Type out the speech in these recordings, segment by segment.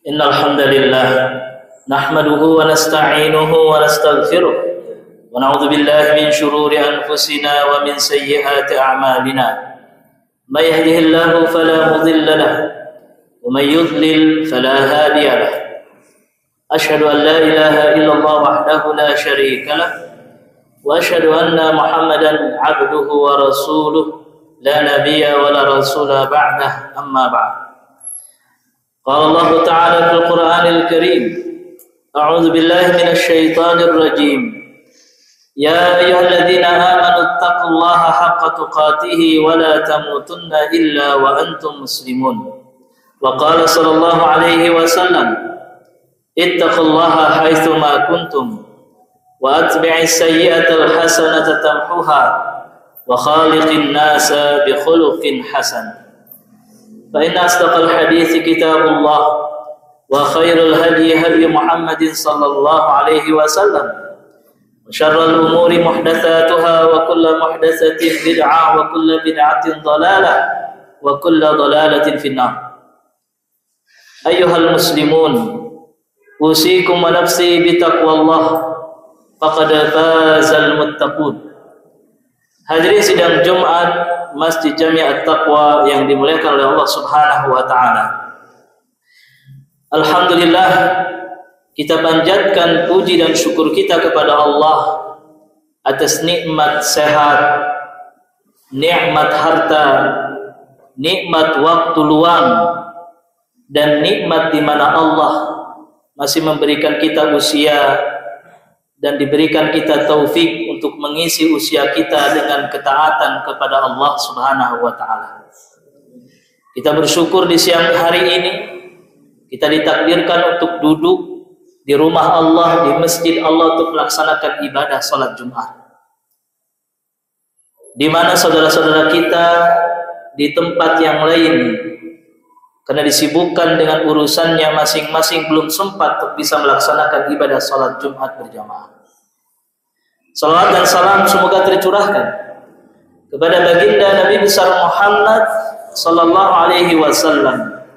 إن الحمد لله نحمده ونستعينه ونستغفره ونعوذ بالله من شرور أنفسنا ومن سيئات أعمالنا من يهده الله فلا مضل له ومن يضلل فلا هادي له أشهد أن لا إله إلا الله وحده لا شريك له وأشهد أن محمدا عبده ورسوله لا نبي ولا رسول بعده أما بعد قال الله تعالى في القرآن الكريم أعوذ بالله من الشيطان الرجيم يا أيها الذين آمنوا اتقوا الله حق تقاته ولا تموتن إلا وأنتم مسلمون وقال صلى الله عليه وسلم اتقوا الله حيثما كنتم وأتبع السيئة الحسنة تمحوها وخالق الناس بخلق حسن فإن أصدق الحديث كتاب الله وخير الهدي هدي محمد صلى الله عليه وسلم وشر الأمور محدثاتها وكل محدثة بدعة وكل بدعة ضلالة وكل ضلالة في النار أيها المسلمون أوصيكم ونفسي بتقوى الله فقد فاز المتقون. Hadirin sidang Jumat Masjid Jami' At-Taqwa yang dimuliakan oleh Allah Subhanahu wa taala. Alhamdulillah, kita panjatkan puji dan syukur kita kepada Allah atas nikmat sehat, nikmat harta, nikmat waktu luang, dan nikmat di mana Allah masih memberikan kita usia dan diberikan kita taufik untuk mengisi usia kita dengan ketaatan kepada Allah Subhanahu wa taala. Kita bersyukur di siang hari ini kita ditakdirkan untuk duduk di rumah Allah, di masjid Allah untuk melaksanakan ibadah salat Jumat. Di mana saudara-saudara kita di tempat yang lain karena disibukkan dengan urusannya masing-masing belum sempat untuk bisa melaksanakan ibadah salat Jumat berjamaah. Salawat dan salam semoga tercurahkan kepada baginda Nabi besar Muhammad sallallahu alaihi wasallam,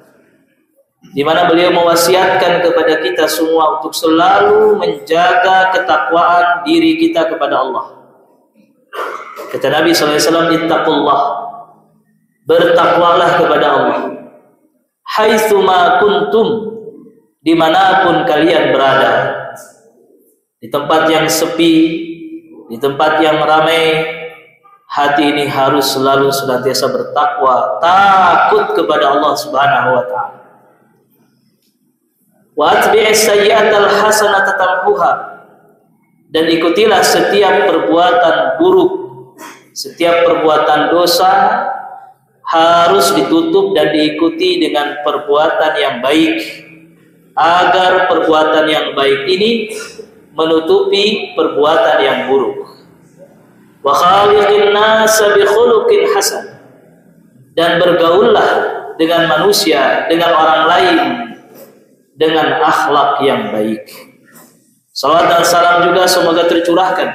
di mana beliau mewasiatkan kepada kita semua untuk selalu menjaga ketakwaan diri kita kepada Allah. Kata Nabi sallallahu alaihi wasallam, ittaqullah, bertakwalah kepada Allah. Haitsuma kuntum, dimanapun kalian berada, di tempat yang sepi, di tempat yang ramai, hati ini harus selalu senantiasa bertakwa, takut kepada Allah Subhanahu wa taala. Wa atbi'is sayyi'atal hasanata tamhuha, dan ikutilah setiap perbuatan buruk, setiap perbuatan dosa harus ditutup dan diikuti dengan perbuatan yang baik, agar perbuatan yang baik ini menutupi perbuatan yang buruk. Wa khaliqin nasa bi khuluqin hasan, dan bergaullah dengan manusia, dengan orang lain dengan akhlak yang baik. Salawat dan salam juga semoga tercurahkan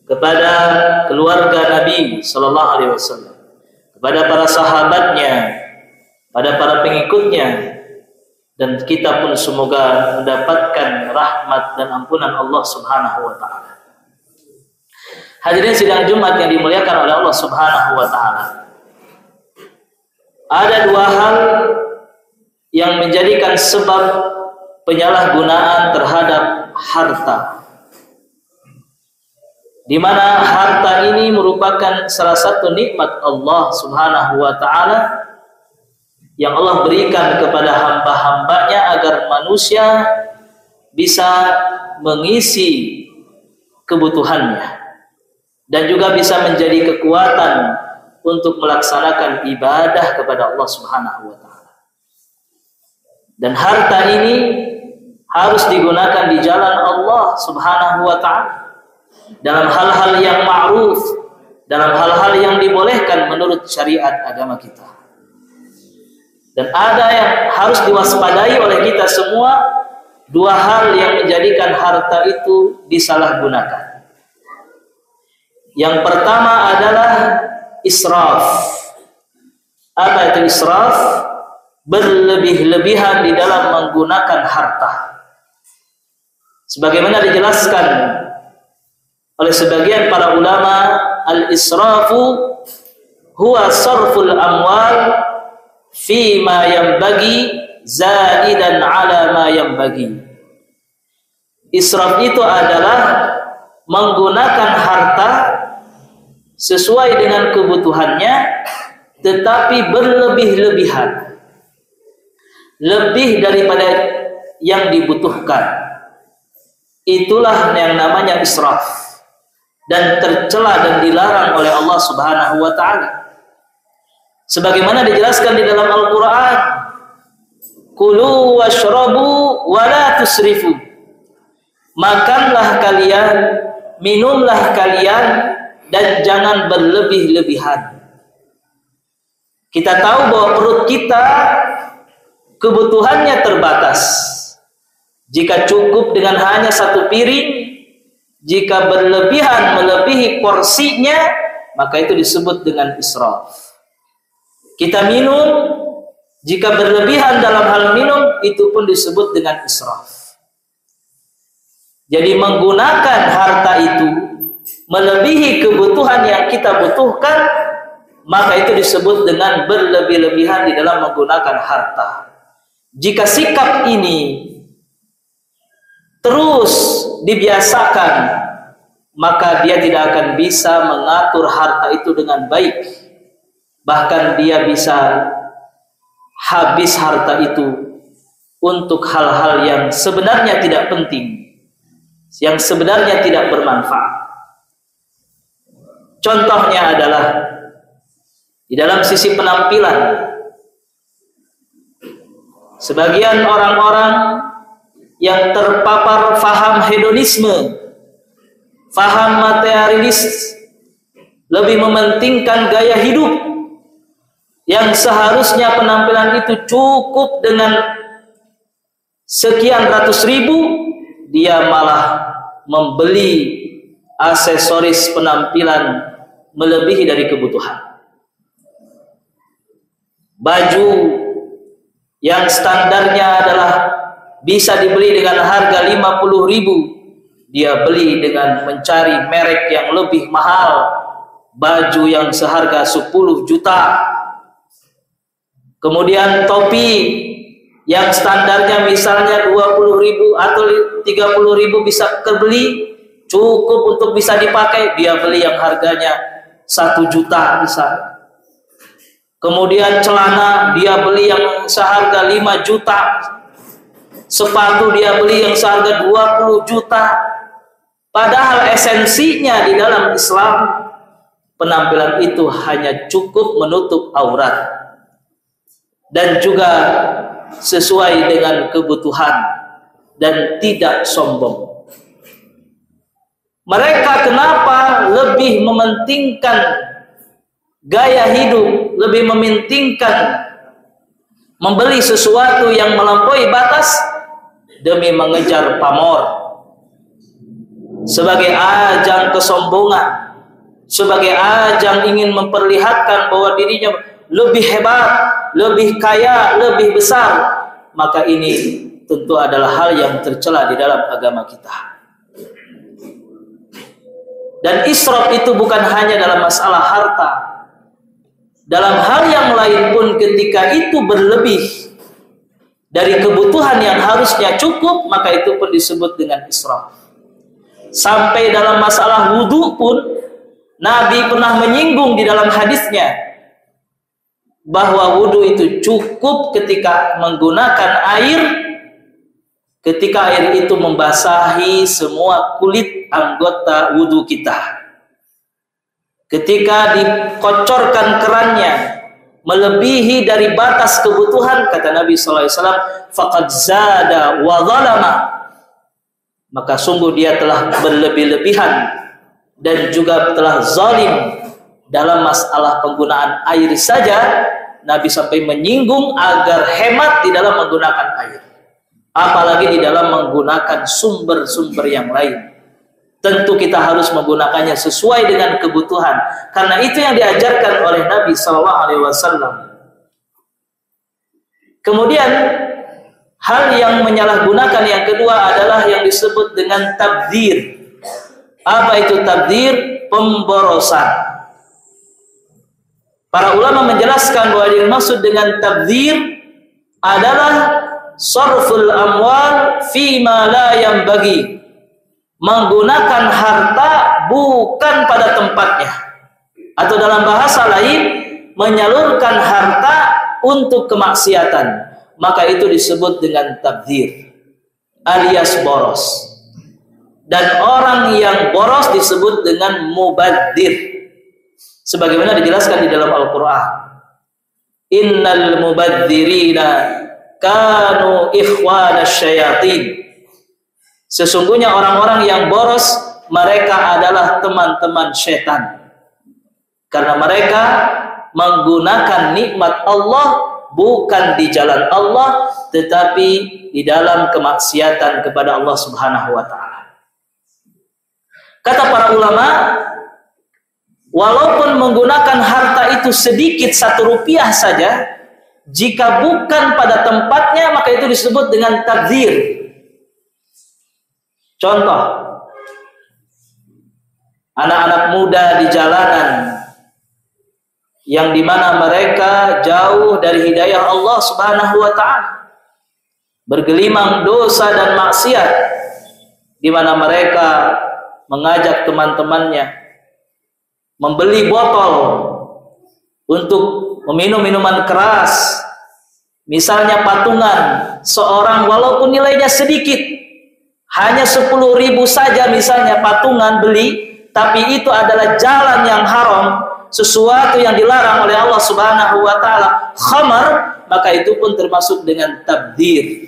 kepada keluarga Nabi sallallahu alaihi wasallam, kepada para sahabatnya, pada para pengikutnya, dan kita pun semoga mendapatkan rahmat dan ampunan Allah Subhanahu wa taala. Hadirin sidang Jumat yang dimuliakan oleh Allah Subhanahu wa taala. Ada dua hal yang menjadikan sebab penyalahgunaan terhadap harta, di mana harta ini merupakan salah satu nikmat Allah Subhanahu wa taala yang Allah berikan kepada hamba-hambanya agar manusia bisa mengisi kebutuhannya dan juga bisa menjadi kekuatan untuk melaksanakan ibadah kepada Allah Subhanahu wa taala. Dan harta ini harus digunakan di jalan Allah Subhanahu wa taala dalam hal-hal yang ma'ruf, dalam hal-hal yang dibolehkan menurut syariat agama kita. Dan ada yang harus diwaspadai oleh kita semua, dua hal yang menjadikan harta itu disalahgunakan. Yang pertama adalah israf. Apa itu israf? berlebih-lebihan di dalam menggunakan harta. Sebagaimana dijelaskan oleh sebagian para ulama, al-israfu huwa sarful amwal fi ma yanbaghi zaidan ala ma yanbaghi. Israf itu adalah menggunakan harta sesuai dengan kebutuhannya, tetapi berlebih-lebihan, lebih daripada yang dibutuhkan. Itulah yang namanya israf, dan tercela dan dilarang oleh Allah Subhanahu wa taala. Sebagaimana dijelaskan di dalam Al-Qur'an, kulu washrabu wa la tusrifu. Makanlah kalian, minumlah kalian, dan jangan berlebih-lebihan. Kita tahu bahwa perut kita kebutuhannya terbatas. Jika cukup dengan hanya satu piring, jika berlebihan melebihi porsinya, maka itu disebut dengan israf. Kita minum, jika berlebihan dalam hal minum, itu pun disebut dengan israf. Jadi menggunakan harta itu melebihi kebutuhan yang kita butuhkan, maka itu disebut dengan berlebih-lebihan di dalam menggunakan harta. Jika sikap ini terus dibiasakan, maka dia tidak akan bisa mengatur harta itu dengan baik. Bahkan dia bisa habis harta itu untuk hal-hal yang sebenarnya tidak penting, yang sebenarnya tidak bermanfaat. Contohnya adalah di dalam sisi penampilan. Sebagian orang-orang yang terpapar faham hedonisme, faham materialis, lebih mementingkan gaya hidup, yang seharusnya penampilan itu cukup dengan sekian ratus ribu, dia malah membeli aksesoris penampilan melebihi dari kebutuhan. Baju yang standarnya adalah bisa dibeli dengan harga 50.000, dia beli dengan mencari merek yang lebih mahal, baju yang seharga 10 juta. Kemudian topi yang standarnya misalnya 20.000 atau 30.000 bisa terbeli, cukup untuk bisa dipakai, dia beli yang harganya 1 juta misalnya. Kemudian celana dia beli yang seharga 5 juta. Sepatu dia beli yang seharga 20 juta. Padahal esensinya di dalam Islam, penampilan itu hanya cukup menutup aurat dan juga sesuai dengan kebutuhan dan tidak sombong. Mereka kenapa lebih mementingkan gaya hidup, lebih mementingkan membeli sesuatu yang melampaui batas demi mengejar pamor, sebagai ajang kesombongan, sebagai ajang ingin memperlihatkan bahwa dirinya lebih hebat, lebih kaya, lebih besar. Maka ini tentu adalah hal yang tercela di dalam agama kita. Dan israf itu bukan hanya dalam masalah harta. Dalam hal yang lain pun ketika itu berlebih dari kebutuhan yang harusnya cukup, maka itu pun disebut dengan israf. Sampai dalam masalah wudu pun Nabi pernah menyinggung di dalam hadisnya bahwa wudu itu cukup ketika menggunakan air, ketika air itu membasahi semua kulit anggota wudu kita. Ketika dikocorkan kerannya melebihi dari batas kebutuhan, kata Nabi SAW, faqad zada wa zalama, maka sungguh dia telah berlebih-lebihan dan juga telah zalim. Dalam masalah penggunaan air saja Nabi sampai menyinggung agar hemat di dalam menggunakan air, apalagi di dalam menggunakan sumber-sumber yang lain. Tentu kita harus menggunakannya sesuai dengan kebutuhan, karena itu yang diajarkan oleh Nabi SAW. Kemudian hal yang menyalahgunakan yang kedua adalah yang disebut dengan tabdzir. Apa itu tabdzir? Pemborosan. Para ulama menjelaskan bahwa yang dimaksud dengan tabdzir adalah sarful amwal fima la yanbaghi, menggunakan harta bukan pada tempatnya, atau dalam bahasa lain menyalurkan harta untuk kemaksiatan, maka itu disebut dengan tabdzir alias boros. Dan orang yang boros disebut dengan mubadzir, sebagaimana dijelaskan di dalam Al-Quran. Innal mubadzirina kanu ikhwanas syayatin. Sesungguhnya orang-orang yang boros, mereka adalah teman-teman setan. Karena mereka menggunakan nikmat Allah bukan di jalan Allah, tetapi di dalam kemaksiatan kepada Allah Subhanahu wa ta'ala. Kata para ulama, walaupun menggunakan harta itu sedikit, 1 rupiah saja, jika bukan pada tempatnya, maka itu disebut dengan tabdzir. Contoh, anak-anak muda di jalanan yang dimana mereka jauh dari hidayah Allah Subhanahu wa ta'ala, bergelimang dosa dan maksiat, di mana mereka mengajak teman-temannya membeli botol untuk meminum minuman keras, misalnya patungan seorang, walaupun nilainya sedikit, hanya 10.000 saja misalnya patungan beli, tapi itu adalah jalan yang haram, sesuatu yang dilarang oleh Allah Subhanahu wa ta'ala, khamar, maka itu pun termasuk dengan tabdzir.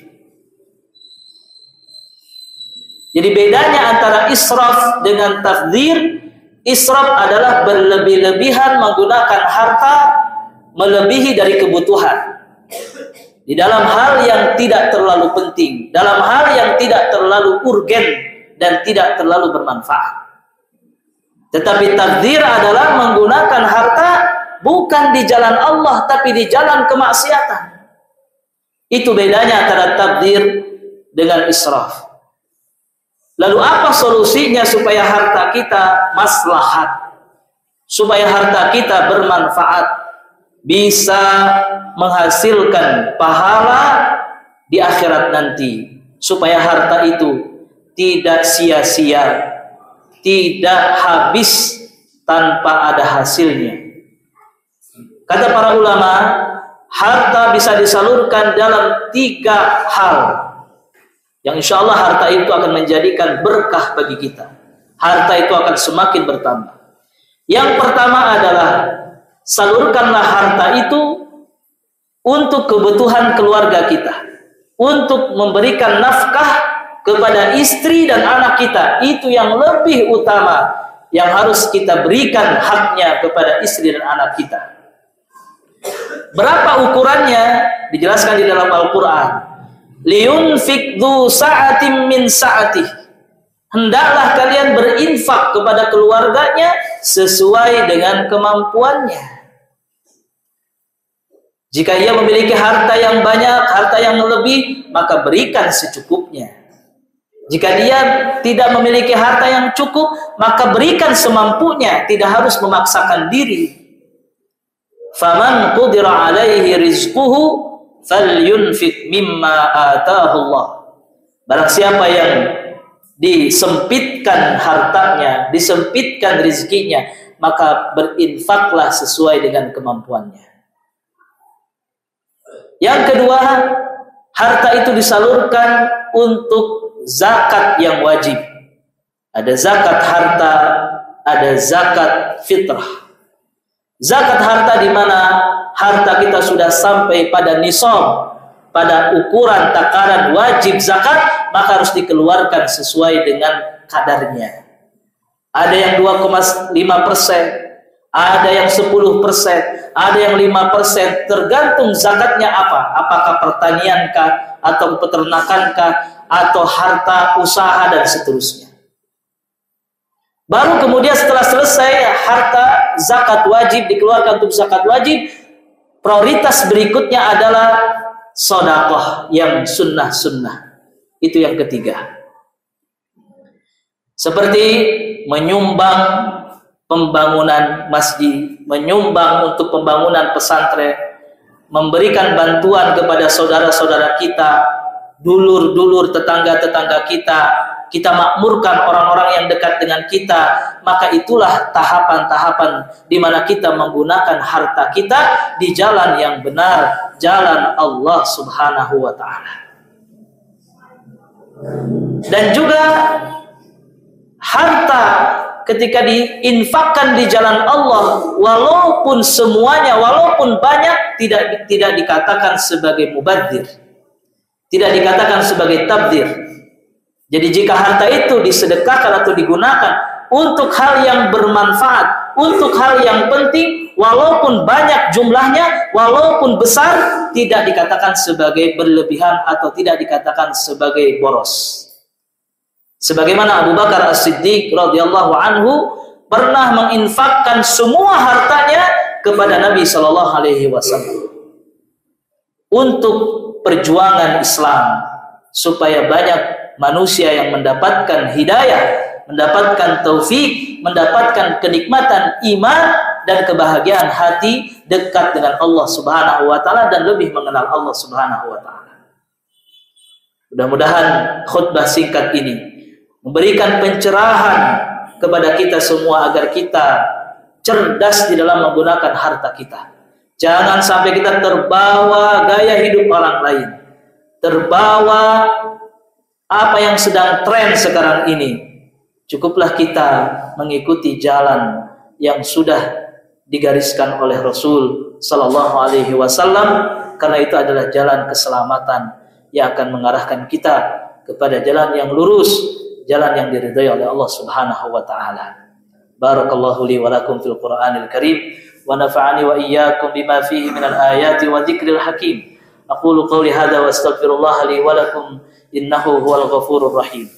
Jadi bedanya antara israf dengan tabdzir, israf adalah berlebih-lebihan menggunakan harta melebihi dari kebutuhan di dalam hal yang tidak terlalu penting, dalam hal yang tidak terlalu urgen dan tidak terlalu bermanfaat. Tetapi tabdzir adalah menggunakan harta bukan di jalan Allah tapi di jalan kemaksiatan. Itu bedanya antara tabdzir dengan israf. Lalu apa solusinya supaya harta kita maslahat, supaya harta kita bermanfaat, bisa menghasilkan pahala di akhirat nanti, supaya harta itu tidak sia-sia, tidak habis tanpa ada hasilnya? Kata para ulama, harta bisa disalurkan dalam 3 hal, yang insya Allah harta itu akan menjadikan berkah bagi kita. Harta itu akan semakin bertambah. Yang pertama adalah, salurkanlah harta itu untuk kebutuhan keluarga kita, untuk memberikan nafkah kepada istri dan anak kita. Itu yang lebih utama, yang harus kita berikan haknya kepada istri dan anak kita. Berapa ukurannya? Dijelaskan di dalam Al-Quran. Liyunfik dzu sa'atin min sa'atih. Hendaklah kalian berinfak kepada keluarganya sesuai dengan kemampuannya. Jika ia memiliki harta yang banyak, harta yang lebih, maka berikan secukupnya. Jika dia tidak memiliki harta yang cukup, maka berikan semampunya, tidak harus memaksakan diri. Faman qudira alaihi rizquhu falyunfik mimma ataahu Allah. Barang siapa yang disempitkan hartanya, disempitkan rezekinya, maka berinfaklah sesuai dengan kemampuannya. Yang kedua, harta itu disalurkan untuk zakat yang wajib. Ada zakat harta, ada zakat fitrah. Zakat harta di mana harta kita sudah sampai pada nisab, pada ukuran takaran wajib zakat, maka harus dikeluarkan sesuai dengan kadarnya. Ada yang 2,5%, ada yang 10%, ada yang 5%, tergantung zakatnya apa. Apakah pertaniankah, atau peternakankah, atau harta usaha dan seterusnya. Baru kemudian setelah selesai harta zakat wajib dikeluarkan untuk zakat wajib, prioritas berikutnya adalah sedekah yang sunnah-sunnah. Itu yang ketiga. Seperti menyumbang pembangunan masjid, menyumbang untuk pembangunan pesantren, memberikan bantuan kepada saudara-saudara kita, dulur-dulur tetangga-tetangga kita, kita makmurkan orang-orang yang dekat dengan kita, maka itulah tahapan-tahapan di mana kita menggunakan harta kita di jalan yang benar, jalan Allah Subhanahu wa taala. Dan juga harta ketika diinfakkan di jalan Allah, walaupun semuanya, walaupun banyak, tidak dikatakan sebagai mubadzir, tidak dikatakan sebagai tabdzir. Jadi jika harta itu disedekahkan atau digunakan untuk hal yang bermanfaat, untuk hal yang penting, walaupun banyak jumlahnya, walaupun besar, tidak dikatakan sebagai berlebihan atau tidak dikatakan sebagai boros. Sebagaimana Abu Bakar As-Siddiq radhiyallahu anhu pernah menginfakkan semua hartanya kepada Nabi sallallahu alaihi wasallam untuk perjuangan Islam, supaya banyak manusia yang mendapatkan hidayah, mendapatkan taufik, mendapatkan kenikmatan iman dan kebahagiaan hati dekat dengan Allah Subhanahu wa taala dan lebih mengenal Allah Subhanahu wa taala. Mudah-mudahan khutbah singkat ini memberikan pencerahan kepada kita semua agar kita cerdas di dalam menggunakan harta kita. Jangan sampai kita terbawa gaya hidup orang lain, terbawa apa yang sedang tren sekarang ini. Cukuplah kita mengikuti jalan yang sudah digariskan oleh Rasul sallallahu alaihi wasallam, karena itu adalah jalan keselamatan yang akan mengarahkan kita kepada jalan yang lurus, jalan yang diridhai oleh Allah Subhanahu wa taala. Barakallahu li wa lakum fil Qur'anil Karim wa nafa'ani wa iyyakum bima fihi minal ayati wa dzikril hakim. Aqulu qawli hadza wa astaghfirullah li wa lakum innahu huwal ghafurur rahim.